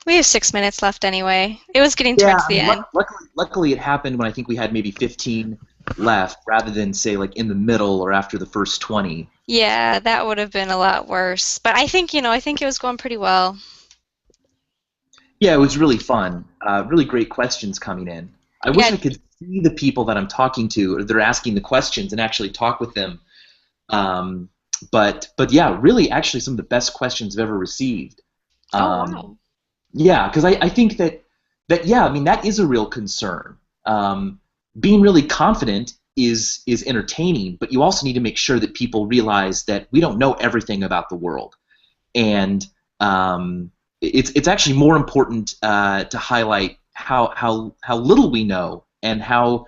We have 6 minutes left anyway. It was getting Yeah, towards I the mean, end. luckily it happened when I think we had maybe 15 left, rather than say like in the middle or after the first 20. Yeah, that would have been a lot worse. But I think, I think it was going pretty well. Yeah, it was really fun. Really great questions coming in. I wish Yeah, I could see the people that I'm talking to, or they're asking the questions, and actually talk with them. Um, but yeah, really, actually, some of the best questions I've ever received. oh Um, wow. yeah, because I think that yeah, I mean that is a real concern. Being really confident is entertaining, but you also need to make sure that people realize that we don't know everything about the world, and it's actually more important to highlight how little we know, and how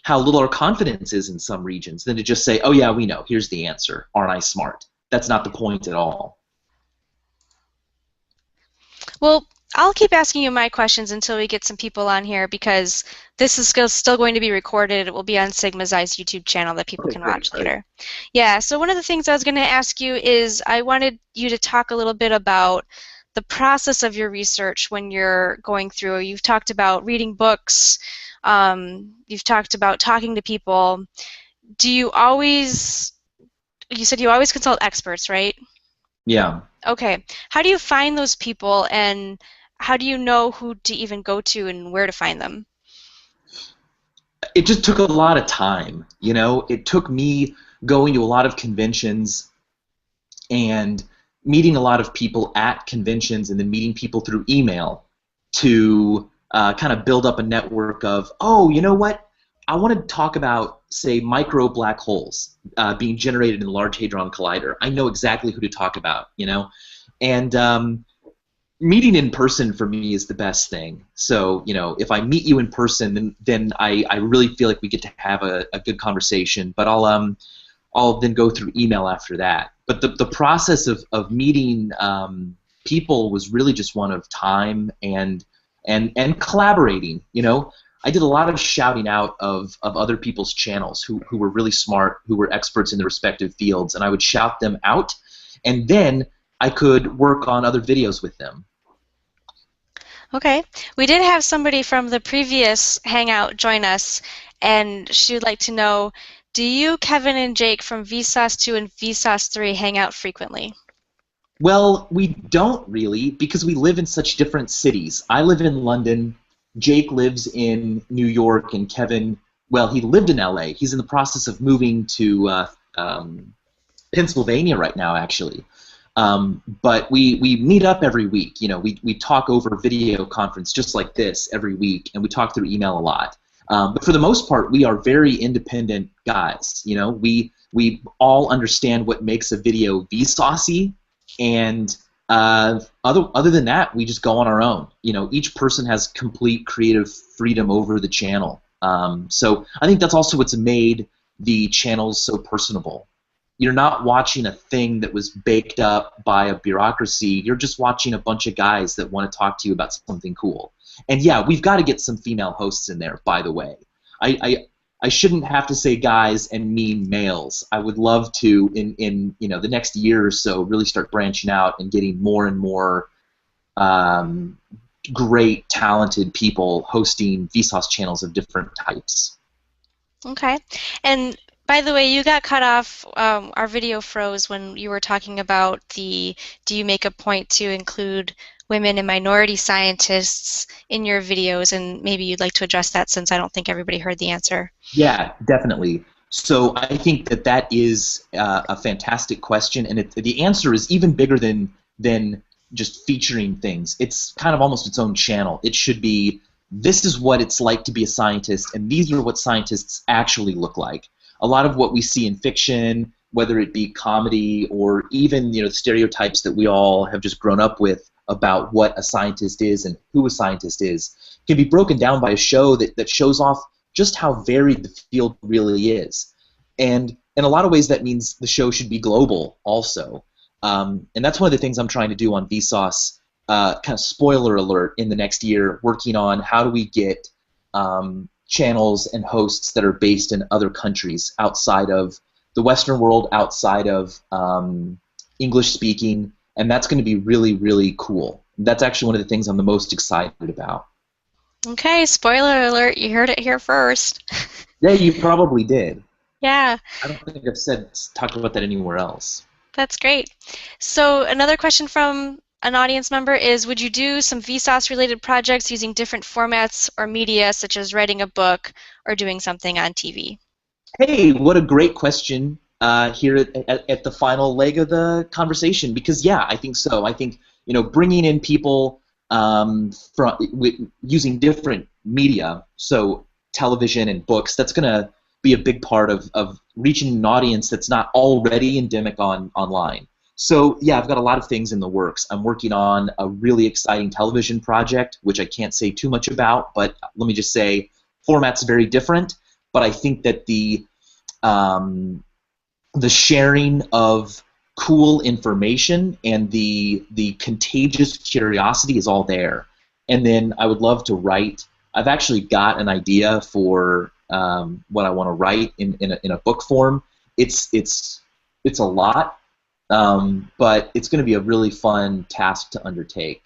little our confidence is in some regions, than to just say, oh yeah, we know, here's the answer, aren't I smart? That's not the point at all. Well, I'll keep asking you my questions until we get some people on here because this is still going to be recorded. It will be on Sigma's Eyes YouTube channel that people Okay, can great, watch great. later. Yeah, so one of the things I was going to ask you is I wanted you to talk a little bit about the process of your research when you're going through. You've talked about reading books, you've talked about talking to people. Do you always, you said you always consult experts, right? Yeah. Okay. How do you find those people and how do you know who to even go to and where to find them? It just took a lot of time, you know. It took me going to a lot of conventions and meeting a lot of people at conventions, and then meeting people through email to kind of build up a network of, oh, you know what? I want to talk about, say, micro black holes being generated in the Large Hadron Collider. I know exactly who to talk about, you know? And meeting in person for me is the best thing. So, you know, if I meet you in person, then I really feel like we get to have a good conversation. But I'll then go through email after that. But the process of meeting people was really just one of time and collaborating. You know, I did a lot of shouting out of other people's channels who were really smart, who were experts in their respective fields, and I would shout them out, and then I could work on other videos with them. Okay. We did have somebody from the previous Hangout join us, and she would like to know, do you, Kevin, and Jake from Vsauce 2 and Vsauce 3 hang out frequently? Well, we don't really, because we live in such different cities. I live in London, Jake lives in New York, and Kevin, well, he lived in LA. He's in the process of moving to Pennsylvania right now, actually. But we meet up every week. You know, we talk over video conference just like this every week, and we talk through email a lot. But for the most part, we are very independent guys. You know, we all understand what makes a video Vsauce, and other than that, we just go on our own. You know, each person has complete creative freedom over the channel. So I think that's also what's made the channels so personable. You're not watching a thing that was baked up by a bureaucracy. You're just watching a bunch of guys that want to talk to you about something cool. And yeah, we've got to get some female hosts in there, by the way. I shouldn't have to say guys and mean males. I would love to, in the next year or so, really start branching out and getting more and more um, great, talented people hosting Vsauce channels of different types. Okay. And by the way, you got cut off, our video froze when you were talking about do you make a point to include women and minority scientists in your videos, and maybe you'd like to address that since I don't think everybody heard the answer. Yeah, definitely. So I think that is a fantastic question, and the answer is even bigger than just featuring things. It's kind of almost its own channel. It should be, this is what it's like to be a scientist, and these are what scientists actually look like. A lot of what we see in fiction, whether it be comedy or even the stereotypes that we all have just grown up with about what a scientist is and who a scientist is, can be broken down by a show that shows off just how varied the field really is. And in a lot of ways, that means the show should be global also. And that's one of the things I'm trying to do on Vsauce. Kind of spoiler alert, in the next year, working on how do we get channels and hosts that are based in other countries outside of the Western world, outside of English speaking, and that's going to be really, really cool. That's actually one of the things I'm the most excited about. Okay, spoiler alert, you heard it here first. Yeah, you probably did. Yeah, I don't think I've talked about that anywhere else. that's great. So another question from an audience member is, would you do some Vsauce related projects using different formats or media, such as writing a book or doing something on TV? Hey, what a great question here at the final leg of the conversation. Because yeah, I think so. I think bringing in people using different media, so television and books, that's going to be a big part of reaching an audience that's not already endemic online. So yeah, I've got a lot of things in the works. I'm working on a really exciting television project, which I can't say too much about, but let me just say, format's very different. But I think that um, the sharing of cool information and the contagious curiosity is all there. And then I would love to write. I've actually got an idea for what I want to write in a book form. It's a lot, but it's going to be a really fun task to undertake.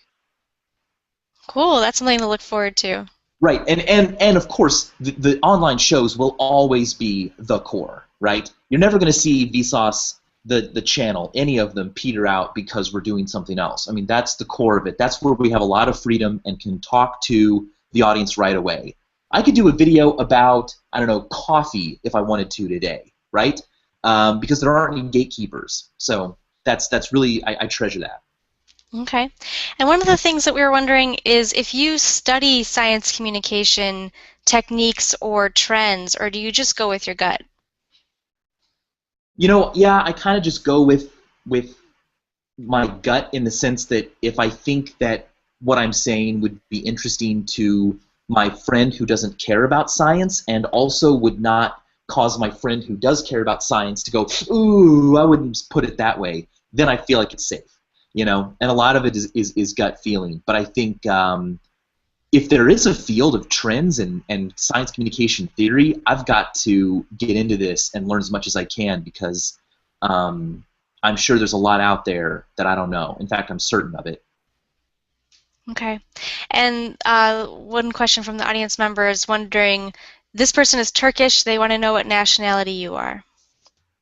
Cool, that's something to look forward to. Right, and of course, the online shows will always be the core, right? You're never going to see Vsauce, the channel, any of them peter out because we're doing something else. I mean, that's the core of it. That's where we have a lot of freedom and can talk to the audience right away. I could do a video about, I don't know, coffee if I wanted to today, right? Because there aren't any gatekeepers. So that's really, I treasure that. Okay. And one of the things that we were wondering is if you study science communication techniques or trends, or do you just go with your gut? Yeah, I kind of just go with my gut in the sense that if I think that what I'm saying would be interesting to my friend who doesn't care about science and also would not cause my friend who does care about science to go, ooh, I wouldn't put it that way, then I feel like it's safe. And a lot of it is gut feeling. But I think if there is a field of trends and science communication theory, I've got to get into this and learn as much as I can because I'm sure there's a lot out there that I don't know. In fact, I'm certain of it. Okay. And one question from the audience member is wondering, this person is Turkish, they want to know what nationality you are.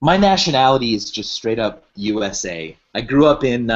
My nationality is just straight up USA. I grew up in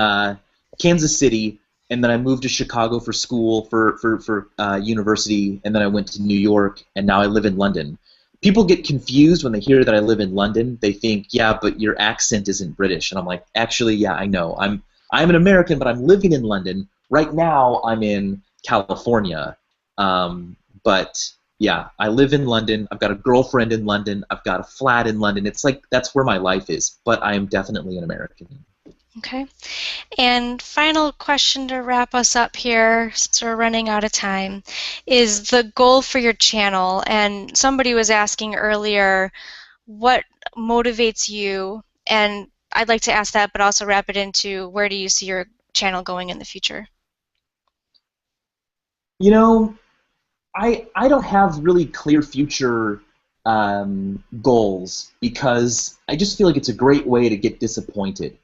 Kansas City, and then I moved to Chicago for school, for university, and then I went to New York, and now I live in London. People get confused when they hear that I live in London. They think, yeah, but your accent isn't British, and I'm like, actually, yeah, I know. I'm an American, but I'm living in London. Right now, I'm in California, but yeah, I live in London. I've got a girlfriend in London. I've got a flat in London. It's like that's where my life is. But I am definitely an American. Okay. And final question to wrap us up here, since we're running out of time, is the goal for your channel. And somebody was asking earlier, what motivates you? And I'd like to ask that, but also wrap it into where do you see your channel going in the future? You know, I don't have really clear future goals because I just feel like it's a great way to get disappointed.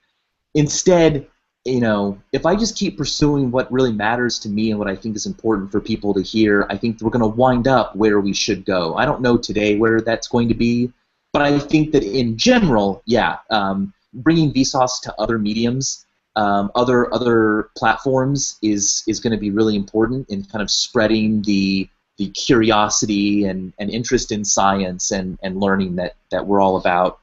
Instead, if I just keep pursuing what really matters to me and what I think is important for people to hear, I think we're going to wind up where we should go. I don't know today where that's going to be, but I think that in general, yeah, bringing Vsauce to other mediums, other platforms is going to be really important in kind of spreading the curiosity and interest in science and learning that we're all about.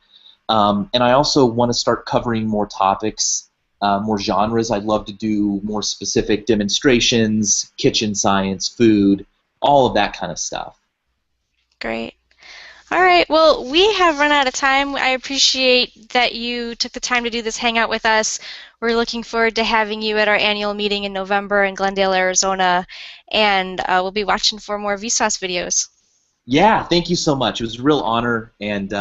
And I also want to start covering more topics, more genres. I'd love to do more specific demonstrations, kitchen science, food, all of that kind of stuff. Great. All right, well, we have run out of time. I appreciate that you took the time to do this hangout with us. We're looking forward to having you at our annual meeting in November in Glendale, Arizona, and we'll be watching for more Vsauce videos. Yeah, thank you so much. It was a real honor, and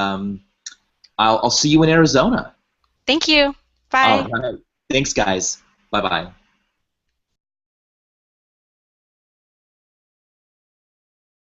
I'll see you in Arizona. Thank you. All Bye. right. Thanks, guys. Bye-bye.